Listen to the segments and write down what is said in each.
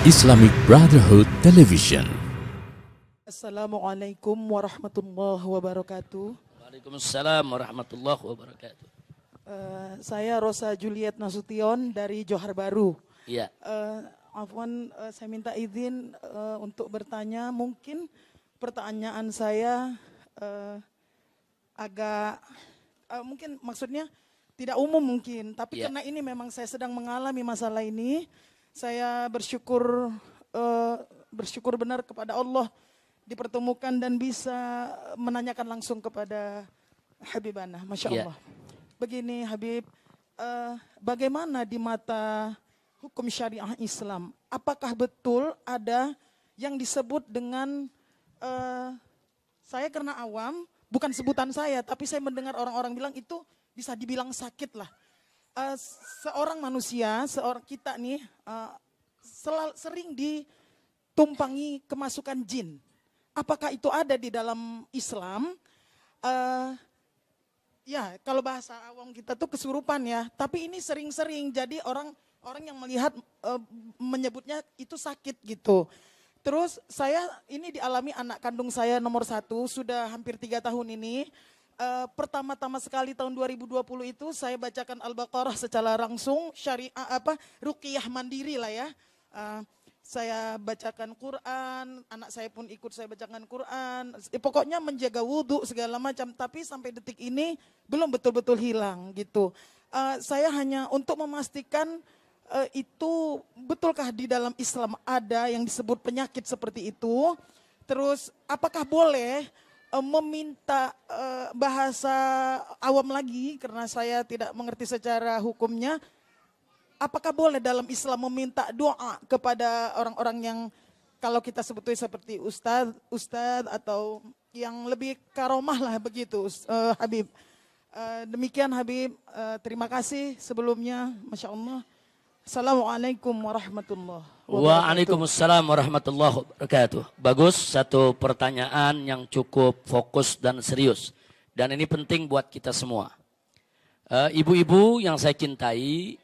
Islamic Brotherhood Television. Assalamualaikum warahmatullahi wabarakatuh. Waalaikumsalam warahmatullahi wabarakatuh. Saya Rosa Juliet Nasution dari Johar Baru. Iya. Afwan, saya minta izin untuk bertanya. Mungkin pertanyaan saya agak mungkin maksudnya tidak umum mungkin, tapi Iya. karena ini memang saya sedang mengalami masalah ini, saya bersyukur benar kepada Allah dipertemukan dan bisa menanyakan langsung kepada Habibana, Masya Iya. Allah. Begini Habib, bagaimana di mata hukum syariah Islam? Apakah betul ada yang disebut dengan, saya karena awam, bukan sebutan saya, tapi saya mendengar orang-orang bilang itu bisa dibilang sakit lah. Seorang manusia, seorang kita nih, sering ditumpangi kemasukan jin. Apakah itu ada di dalam Islam? Ya, kalau bahasa awam kita tuh kesurupan ya. Tapi ini sering-sering, jadi orang yang melihat menyebutnya itu sakit gitu. Terus saya ini dialami anak kandung saya nomor 1, sudah hampir 3 tahun ini. Pertama-tama sekali tahun 2020 itu saya bacakan Al-Baqarah secara langsung, syariah ruqyah mandiri lah ya. Saya bacakan Quran, anak saya pun ikut saya bacakan Quran. Pokoknya menjaga wudhu segala macam, tapi sampai detik ini belum betul-betul hilang gitu. Saya hanya untuk memastikan itu betulkah di dalam Islam ada yang disebut penyakit seperti itu. Terus apakah boleh meminta bahasa awam lagi karena saya tidak mengerti secara hukumnya. Apakah boleh dalam Islam meminta doa kepada orang-orang yang kalau kita sebutnya seperti ustadz atau yang lebih karomah lah begitu, Habib. Demikian Habib, terima kasih sebelumnya, Masya Allah. Assalamualaikum warahmatullahi wabarakatuh. Waalaikumsalam warahmatullahi wabarakatuh. Bagus, satu pertanyaan yang cukup fokus dan serius. Dan ini penting buat kita semua. Ibu-ibu yang saya cintai,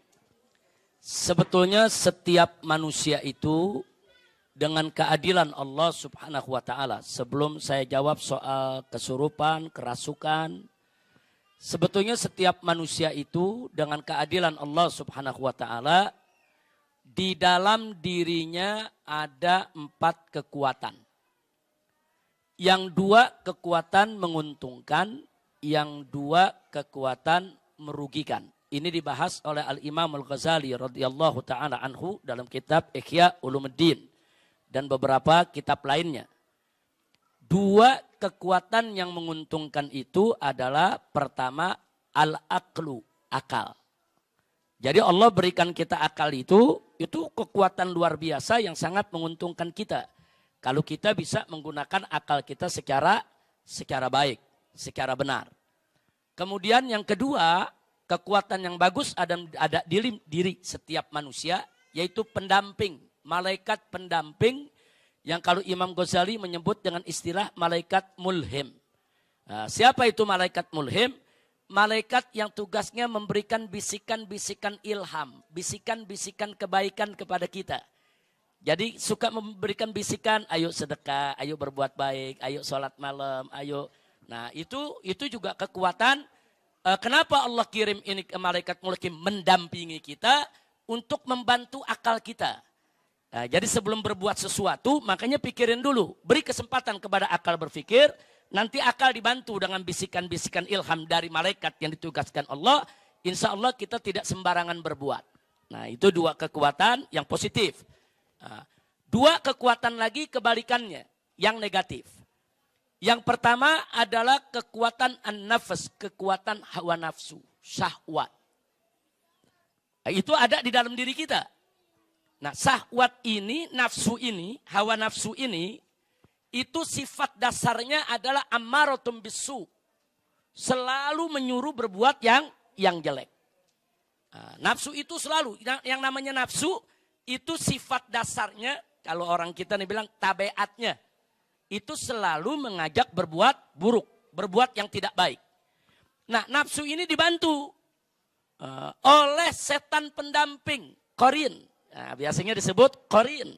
sebetulnya setiap manusia itu dengan keadilan Allah Subhanahu wa taala. Sebelum saya jawab soal kesurupan, kerasukan, sebetulnya setiap manusia itu dengan keadilan Allah Subhanahu wa taala di dalam dirinya ada 4 kekuatan. Yang 2 kekuatan menguntungkan, yang 2 kekuatan merugikan. Ini dibahas oleh Al-Imam Al-Ghazali radhiyallahu taala anhu dalam kitab Ihya Ulumuddin dan beberapa kitab lainnya. 2 kekuatan yang menguntungkan itu adalah pertama al-aqlu, akal. Jadi Allah berikan kita akal itu kekuatan luar biasa yang sangat menguntungkan kita. Kalau kita bisa menggunakan akal kita secara baik, secara benar. Kemudian yang kedua, kekuatan yang bagus ada di diri setiap manusia, yaitu pendamping, malaikat pendamping yang kalau Imam Ghazali menyebut dengan istilah malaikat mulhim. Nah, siapa itu malaikat mulhim? Malaikat yang tugasnya memberikan bisikan-bisikan ilham, bisikan-bisikan kebaikan kepada kita. Jadi suka memberikan bisikan, ayo sedekah, ayo berbuat baik, ayo sholat malam, ayo. Nah itu juga kekuatan. Kenapa Allah kirim ini ke malaikat mulhim mendampingi kita untuk membantu akal kita. Nah, jadi sebelum berbuat sesuatu, makanya pikirin dulu. Beri kesempatan kepada akal berpikir. Nanti akal dibantu dengan bisikan-bisikan ilham dari malaikat yang ditugaskan Allah. Insya Allah kita tidak sembarangan berbuat. Nah itu 2 kekuatan yang positif. Nah, 2 kekuatan lagi kebalikannya, yang negatif. Yang pertama adalah kekuatan an-nafs, kekuatan hawa nafsu, syahwat. Nah, itu ada di dalam diri kita. Nah, syahwat ini, nafsu ini, hawa nafsu ini, itu sifat dasarnya adalah ammaratum bisu. Selalu menyuruh berbuat yang jelek. Nah, nafsu itu selalu, yang namanya nafsu, itu sifat dasarnya, kalau orang kita nih bilang tabiatnya, itu selalu mengajak berbuat buruk, berbuat yang tidak baik. Nah, nafsu ini dibantu oleh setan pendamping, qarin. Nah, biasanya disebut qarin.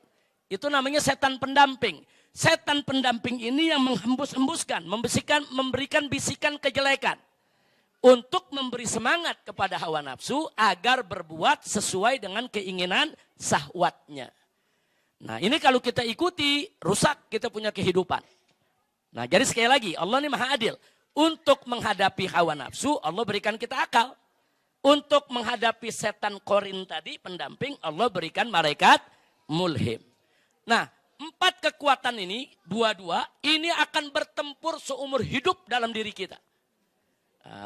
Itu namanya setan pendamping. Setan pendamping ini yang menghembus-hembuskan, memberikan bisikan kejelekan. Untuk memberi semangat kepada hawa nafsu agar berbuat sesuai dengan keinginan syahwatnya. Nah ini kalau kita ikuti, rusak kita punya kehidupan. Nah jadi sekali lagi, Allah ini maha adil. Untuk menghadapi hawa nafsu, Allah berikan kita akal. Untuk menghadapi setan korin tadi, pendamping, Allah berikan malaikat mulhim. Nah, 4 kekuatan ini, dua-dua, ini akan bertempur seumur hidup dalam diri kita.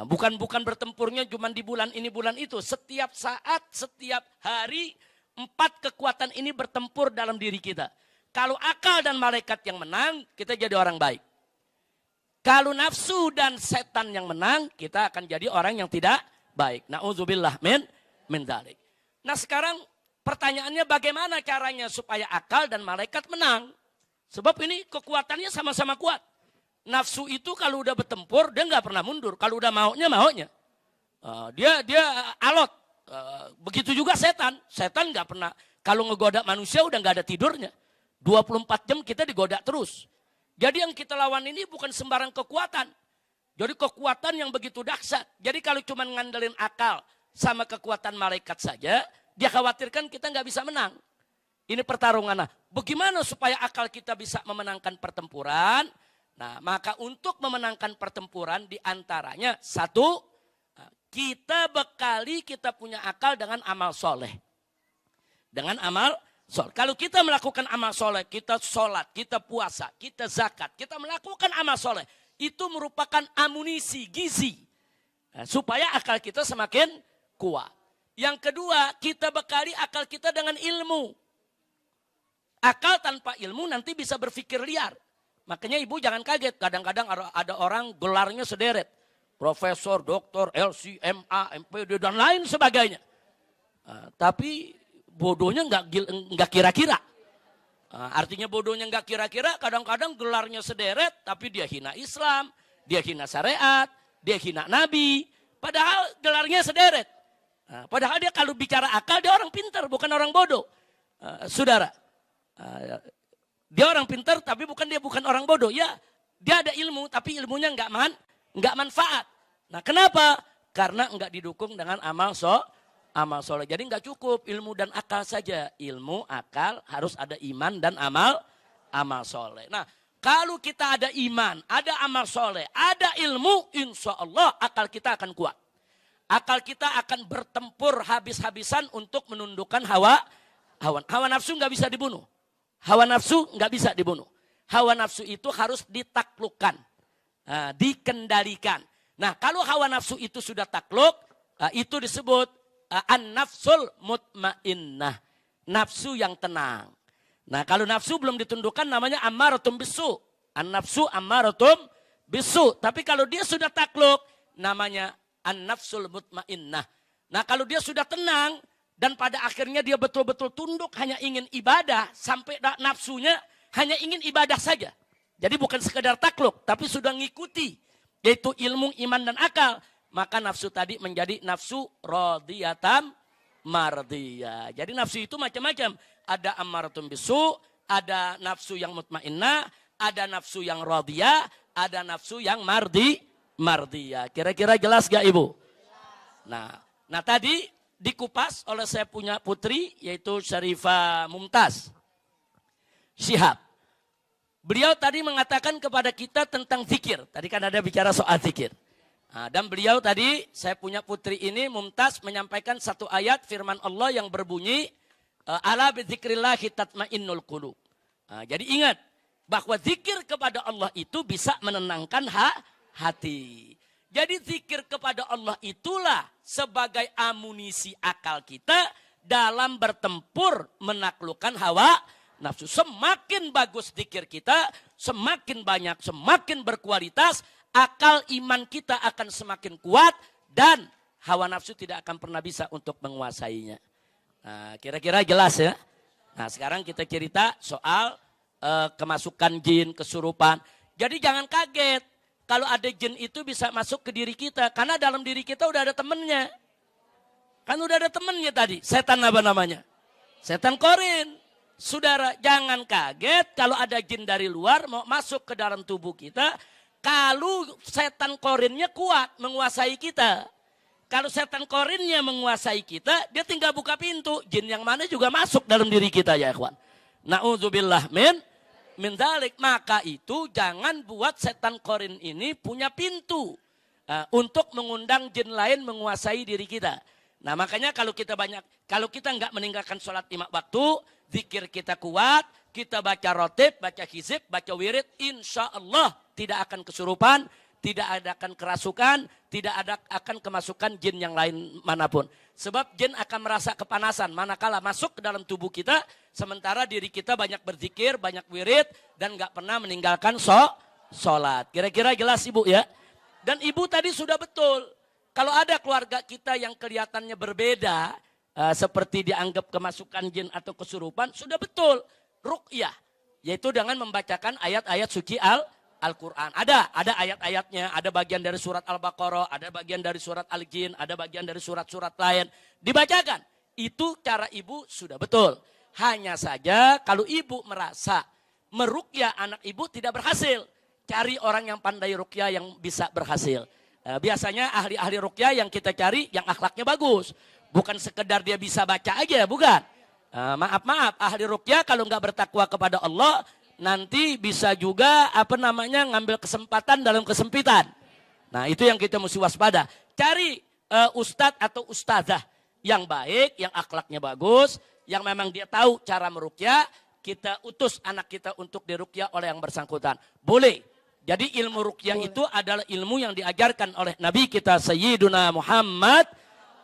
Bukan bertempurnya cuma di bulan ini, bulan itu. Setiap saat, setiap hari, 4 kekuatan ini bertempur dalam diri kita. Kalau akal dan malaikat yang menang, kita jadi orang baik. Kalau nafsu dan setan yang menang, kita akan jadi orang yang tidak baik. Na'udzubillah min dzalik. Nah sekarang pertanyaannya bagaimana caranya supaya akal dan malaikat menang? Sebab ini kekuatannya sama-sama kuat. Nafsu itu kalau udah bertempur, dia nggak pernah mundur. Kalau udah maunya. Dia alot. Begitu juga setan. Setan nggak pernah, kalau ngegoda manusia udah nggak ada tidurnya. 24 jam kita digoda terus. Jadi yang kita lawan ini bukan sembarang kekuatan. Jadi kekuatan yang begitu dahsyat. Jadi kalau cuma ngandelin akal sama kekuatan malaikat saja, dia khawatirkan kita nggak bisa menang. Ini pertarungan. Nah, bagaimana supaya akal kita bisa memenangkan pertempuran? Nah, maka untuk memenangkan pertempuran diantaranya, 1, kita bekali kita punya akal dengan amal soleh. Dengan amal soleh. Kalau kita melakukan amal soleh, kita sholat, kita puasa, kita zakat, kita melakukan amal soleh. Itu merupakan amunisi, gizi. Supaya akal kita semakin kuat. Yang kedua, kita bekali akal kita dengan ilmu. Akal tanpa ilmu nanti bisa berpikir liar. Makanya ibu jangan kaget. Kadang-kadang ada orang gelarnya sederet. Profesor, doktor, LC, MA, MPD, dan lain sebagainya. Tapi bodohnya nggak kira-kira. Artinya bodohnya nggak kira-kira, kadang-kadang gelarnya sederet, tapi dia hina Islam, dia hina syariat, dia hina Nabi. Padahal gelarnya sederet. Padahal dia kalau bicara akal, dia orang pintar, bukan orang bodoh. Saudara, dia orang pintar, tapi bukan orang bodoh. Ya, dia ada ilmu, tapi ilmunya nggak manfaat. Nah, kenapa? Karena nggak didukung dengan amal soleh. Jadi nggak cukup ilmu dan akal saja. Ilmu, akal, harus ada iman dan amal soleh. Nah, kalau kita ada iman, ada amal soleh, ada ilmu, insya Allah akal kita akan kuat. Akal kita akan bertempur habis-habisan untuk menundukkan hawa nafsu nggak bisa dibunuh. Hawa nafsu nggak bisa dibunuh. Hawa nafsu itu harus ditaklukkan, dikendalikan. Nah, kalau hawa nafsu itu sudah takluk, itu disebut an-nafsul mutmainnah. Nafsu yang tenang. Nah kalau nafsu belum ditundukkan namanya ammaratum bisu. An-nafsu ammaratum bisu. Tapi kalau dia sudah takluk namanya an-nafsul mutmainnah. Nah kalau dia sudah tenang dan pada akhirnya dia betul-betul tunduk hanya ingin ibadah. Sampai nafsunya hanya ingin ibadah saja. Jadi bukan sekedar takluk tapi sudah ngikuti. Yaitu ilmu, iman dan akal. Maka nafsu tadi menjadi nafsu radiyatam mardiyah. Jadi nafsu itu macam-macam. Ada ammaratum bisu, ada nafsu yang mutmainnah, ada nafsu yang radiyah, ada nafsu yang mardiyah. Kira-kira jelas gak ibu? Nah tadi dikupas oleh saya punya putri yaitu Syarifah Mumtaz Syihab. Beliau tadi mengatakan kepada kita tentang zikir. Tadi kan ada bicara soal zikir. Dan beliau tadi, saya punya putri ini, Mumtaz, menyampaikan satu ayat firman Allah yang berbunyi, ala bidzikrillahi tatmainnul qulub. Jadi ingat, bahwa zikir kepada Allah itu bisa menenangkan hati. Jadi zikir kepada Allah itulah sebagai amunisi akal kita dalam bertempur menaklukkan hawa nafsu. Semakin bagus zikir kita, semakin banyak, semakin berkualitas, akal iman kita akan semakin kuat dan hawa nafsu tidak akan pernah bisa untuk menguasainya. Nah, kira-kira jelas ya. Nah, sekarang kita cerita soal kemasukan jin, kesurupan. Jadi jangan kaget kalau ada jin itu bisa masuk ke diri kita karena dalam diri kita udah ada temennya. Kan udah ada temennya tadi. Setan apa namanya? Setan korin. Saudara, jangan kaget kalau ada jin dari luar mau masuk ke dalam tubuh kita. Kalau setan korinnya kuat menguasai kita. Kalau setan korinnya menguasai kita, dia tinggal buka pintu. Jin yang mana juga masuk dalam diri kita ya ikhwan. Na'udzubillah min dzalik. Maka itu jangan buat setan korin ini punya pintu. Untuk mengundang jin lain menguasai diri kita. Nah makanya kalau kita nggak meninggalkan sholat 5 waktu, zikir kita kuat, kita baca rotib, baca hizib, baca wirid, insya Allah tidak akan kesurupan, tidak akan kerasukan, tidak akan kemasukan jin yang lain manapun. Sebab jin akan merasa kepanasan manakala masuk ke dalam tubuh kita, sementara diri kita banyak berzikir, banyak wirid, dan nggak pernah meninggalkan sholat. Kira-kira jelas ibu ya? Dan ibu tadi sudah betul. Kalau ada keluarga kita yang kelihatannya berbeda, seperti dianggap kemasukan jin atau kesurupan, sudah betul. Ruqyah, yaitu dengan membacakan ayat-ayat suci Al-Quran. Ada ayat-ayatnya, ada bagian dari surat Al-Baqarah, ada bagian dari surat Al-Jin, ada bagian dari surat-surat lain. Dibacakan, itu cara ibu sudah betul. Hanya saja kalau ibu merasa meruqyah anak ibu tidak berhasil, cari orang yang pandai ruqyah yang bisa berhasil. Biasanya ahli-ahli ruqyah yang kita cari yang akhlaknya bagus. Bukan sekedar dia bisa baca aja, bukan. Maaf, ahli ruqyah kalau nggak bertakwa kepada Allah, nanti bisa juga ngambil kesempatan dalam kesempitan. Nah itu yang kita mesti waspada. Cari ustadz atau ustazah yang baik, yang akhlaknya bagus, yang memang dia tahu cara meruqyah. Kita utus anak kita untuk diruqyah oleh yang bersangkutan. Boleh. Jadi ilmu ruqyah itu adalah ilmu yang diajarkan oleh Nabi kita Sayyiduna Muhammad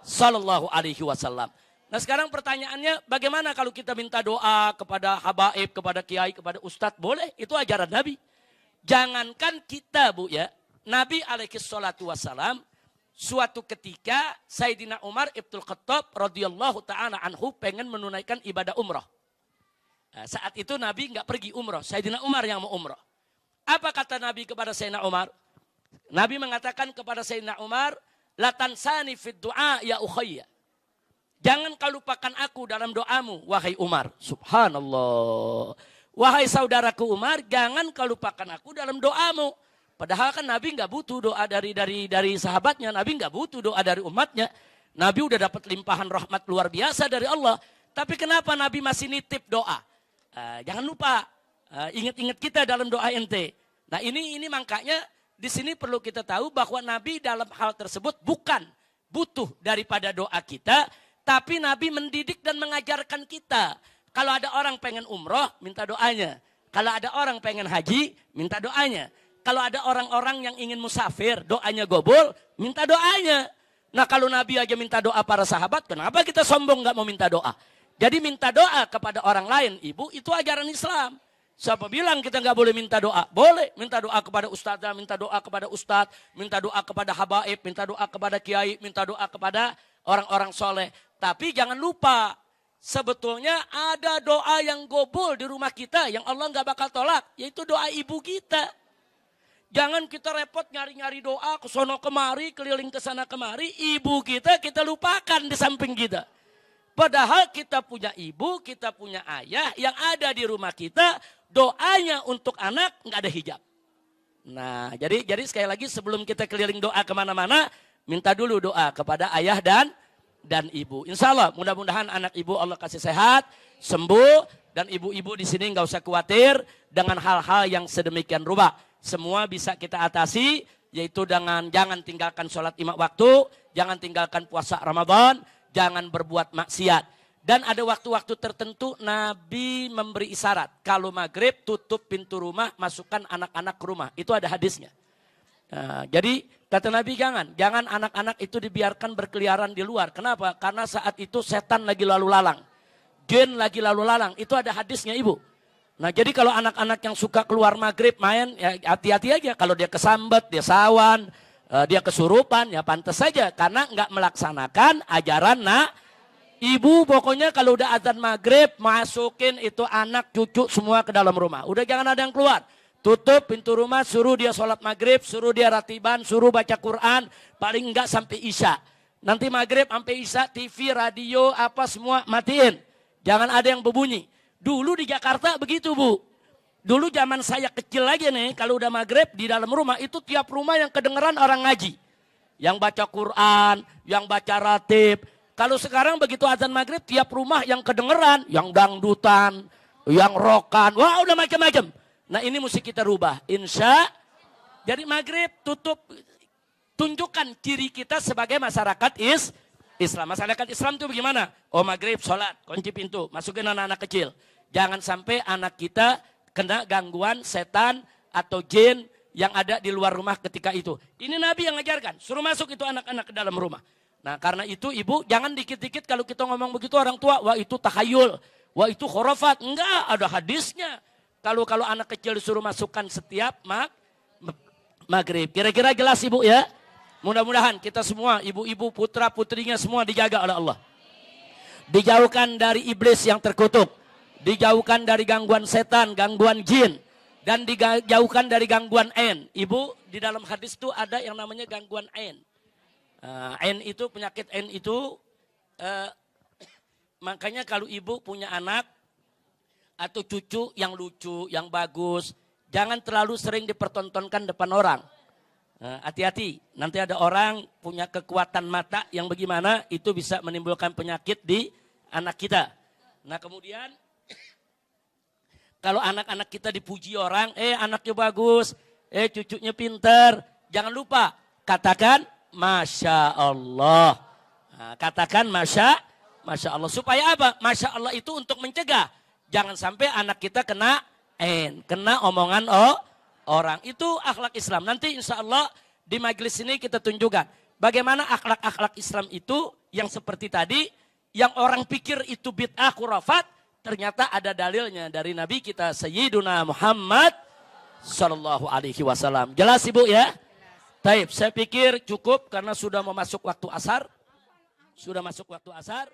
Sallallahu Alaihi Wasallam. Nah sekarang pertanyaannya, bagaimana kalau kita minta doa kepada habaib, kepada kiai, kepada ustadz? Boleh, itu ajaran Nabi. Jangankan kita bu ya, Nabi alaihi salatu wassalam, suatu ketika Sayyidina Umar Ibnul Khattab radhiyallahu ta'ala anhu pengen menunaikan ibadah umrah. Nah, saat itu Nabi nggak pergi umrah, Sayyidina Umar yang mau umrah. Apa kata Nabi kepada Sayyidina Umar? Nabi mengatakan kepada Sayyidina Umar, la tansani fid du'a ya ukhayya. Jangan kau lupakan aku dalam doamu, wahai Umar. Subhanallah. Wahai saudaraku Umar, jangan kau lupakan aku dalam doamu. Padahal kan Nabi nggak butuh doa dari sahabatnya, Nabi nggak butuh doa dari umatnya. Nabi udah dapat limpahan rahmat luar biasa dari Allah. Tapi kenapa Nabi masih nitip doa? Jangan lupa, ingat-ingat kita dalam doa ente. Nah ini makanya di sini perlu kita tahu bahwa Nabi dalam hal tersebut bukan butuh daripada doa kita, tapi Nabi mendidik dan mengajarkan kita. Kalau ada orang pengen umroh, minta doanya. Kalau ada orang pengen haji, minta doanya. Kalau ada orang-orang yang ingin musafir, doanya gobol, minta doanya. Nah kalau Nabi aja minta doa para sahabat, kenapa kita sombong gak mau minta doa? Jadi minta doa kepada orang lain, ibu, itu ajaran Islam. Siapa bilang kita gak boleh minta doa? Boleh, minta doa kepada ustazah, minta doa kepada ustadz, minta doa kepada habaib, minta doa kepada kiai, minta doa kepada orang-orang soleh. Tapi jangan lupa, sebetulnya ada doa yang gobol di rumah kita yang Allah gak bakal tolak, yaitu doa ibu kita. Jangan kita repot nyari-nyari doa ke sono kemari, keliling ke sana kemari, ibu kita lupakan di samping kita. Padahal kita punya ibu, kita punya ayah yang ada di rumah kita, doanya untuk anak nggak ada hijab. Nah, jadi sekali lagi sebelum kita keliling doa kemana-mana, minta dulu doa kepada ayah dan ibu. Insya Allah, mudah-mudahan anak ibu Allah kasih sehat, sembuh, dan ibu-ibu di sini nggak usah khawatir dengan hal-hal yang sedemikian rupa. Semua bisa kita atasi, yaitu dengan jangan tinggalkan sholat 5 waktu, jangan tinggalkan puasa Ramadan, jangan berbuat maksiat. Dan ada waktu-waktu tertentu Nabi memberi isyarat. Kalau maghrib tutup pintu rumah, masukkan anak-anak ke rumah. Itu ada hadisnya. Nah, jadi kata Nabi jangan anak-anak itu dibiarkan berkeliaran di luar. Kenapa? Karena saat itu setan lagi lalu lalang. Jin lagi lalu lalang. Itu ada hadisnya ibu. Nah jadi kalau anak-anak yang suka keluar maghrib main, ya hati-hati aja. Kalau dia kesambet, dia sawan, dia kesurupan, ya pantas saja. Karena nggak melaksanakan ajaran ibu. Pokoknya kalau udah azan maghrib, masukin itu anak, cucu semua ke dalam rumah. Udah jangan ada yang keluar. Tutup pintu rumah, suruh dia sholat maghrib, suruh dia ratiban, suruh baca Quran. Paling enggak sampai isya. Nanti maghrib sampai isya, TV, radio, apa semua matiin. Jangan ada yang berbunyi. Dulu di Jakarta begitu Bu. Dulu zaman saya kecil lagi nih, kalau udah maghrib di dalam rumah itu tiap rumah yang kedengeran orang ngaji. Yang baca Quran, yang baca ratib. Kalau sekarang begitu azan maghrib tiap rumah yang kedengeran, yang dangdutan, yang rokan, wah udah macam-macam. Nah ini mesti kita rubah. Jadi maghrib tutup, tunjukkan ciri kita sebagai masyarakat Islam. Masyarakat Islam itu bagaimana? Oh maghrib, sholat, kunci pintu, masukin anak-anak kecil. Jangan sampai anak kita kena gangguan setan atau jin yang ada di luar rumah ketika itu. Ini Nabi yang ngajarkan, suruh masuk itu anak-anak ke dalam rumah. Nah karena itu ibu jangan dikit-dikit kalau kita ngomong begitu orang tua, wah itu tahayul, wah itu khurafat. Enggak, ada hadisnya. Kalau anak kecil disuruh masukkan setiap maghrib. Kira-kira jelas ibu ya? Mudah-mudahan kita semua, ibu-ibu, putra-putrinya semua dijaga oleh Allah. Dijauhkan dari iblis yang terkutuk. Dijauhkan dari gangguan setan, gangguan jin. Dan dijauhkan dari gangguan ain. Ibu, di dalam hadis itu ada yang namanya gangguan ain. Ain itu, penyakit ain itu, makanya kalau ibu punya anak atau cucu yang lucu, yang bagus, jangan terlalu sering dipertontonkan depan orang. Hati-hati, nanti ada orang punya kekuatan mata yang bagaimana, itu bisa menimbulkan penyakit di anak kita. Nah kemudian, kalau anak-anak kita dipuji orang, anaknya bagus, cucunya pintar, jangan lupa katakan Masya Allah. Nah, katakan Masya Allah. Supaya apa? Masya Allah itu untuk mencegah. Jangan sampai anak kita kena omongan orang. Itu akhlak Islam. Nanti insya Allah di majelis ini kita tunjukkan. Bagaimana akhlak-akhlak Islam itu yang seperti tadi. Yang orang pikir itu bid'ah khurafat. Ternyata ada dalilnya dari Nabi kita Sayyiduna Muhammad Sallallahu Alaihi Wasallam. Jelas ibu ya? Taib, saya pikir cukup karena sudah mau masuk waktu asar. Sudah masuk waktu asar.